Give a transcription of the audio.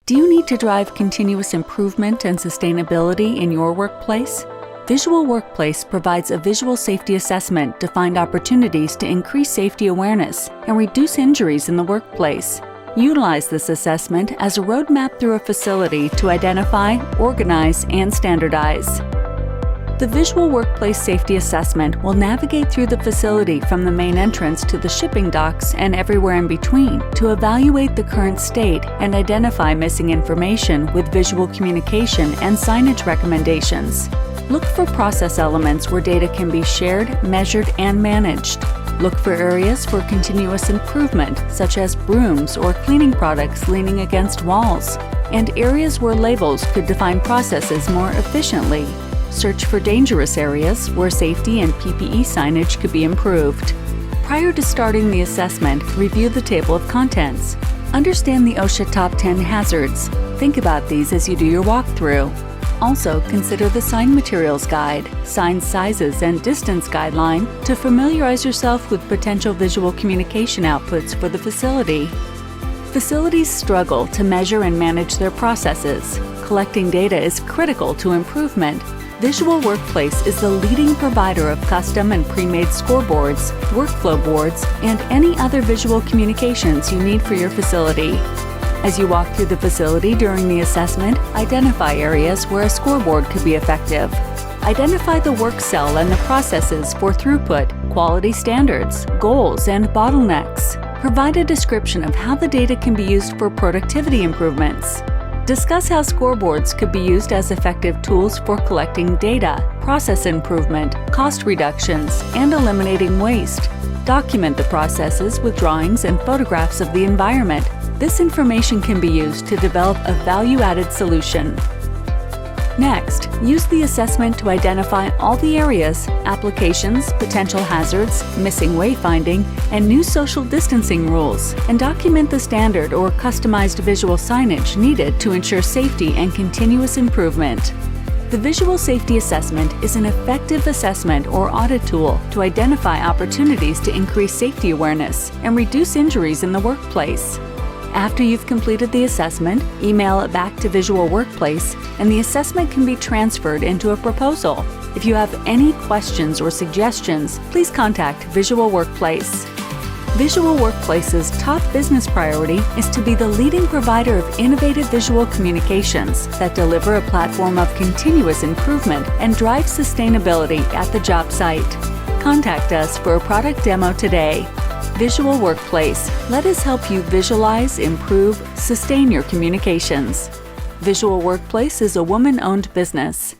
Do you need to drive continuous improvement and sustainability in your workplace? Visual Workplace provides a visual safety assessment to find opportunities to increase safety awareness and reduce injuries in the workplace. Utilize this assessment as a roadmap through a facility to identify, organize, and standardize. The Visual Workplace Safety Assessment will navigate through the facility from the main entrance to the shipping docks and everywhere in between to evaluate the current state and identify missing information with visual communication and signage recommendations. Look for process elements where data can be shared, measured, and managed. Look for areas for continuous improvement, such as brooms or cleaning products leaning against walls, and areas where labels could define processes more efficiently. Search for dangerous areas where safety and PPE signage could be improved. Prior to starting the assessment, review the table of contents. Understand the OSHA Top 10 hazards. Think about these as you do your walkthrough. Also, consider the sign materials guide, sign sizes, and distance guideline to familiarize yourself with potential visual communication outputs for the facility. Facilities struggle to measure and manage their processes. Collecting data is critical to improvement. Visual Workplace is the leading provider of custom and pre-made scoreboards, workflow boards, and any other visual communications you need for your facility. As you walk through the facility during the assessment, identify areas where a scoreboard could be effective. Identify the work cell and the processes for throughput, quality standards, goals, and bottlenecks. Provide a description of how the data can be used for productivity improvements. Discuss how scoreboards could be used as effective tools for collecting data, process improvement, cost reductions, and eliminating waste. Document the processes with drawings and photographs of the environment. This information can be used to develop a value-added solution. Next, use the assessment to identify all the areas, applications, potential hazards, missing wayfinding, and new social distancing rules, and document the standard or customized visual signage needed to ensure safety and continuous improvement. The Visual Safety Assessment is an effective assessment or audit tool to identify opportunities to increase safety awareness and reduce injuries in the workplace. After you've completed the assessment, email it back to Visual Workplace, and the assessment can be transferred into a proposal. If you have any questions or suggestions, please contact Visual Workplace. Visual Workplace's top business priority is to be the leading provider of innovative visual communications that deliver a platform of continuous improvement and drive sustainability at the job site. Contact us for a product demo today. Visual Workplace. Let us help you visualize, improve, sustain your communications. Visual Workplace is a woman-owned business.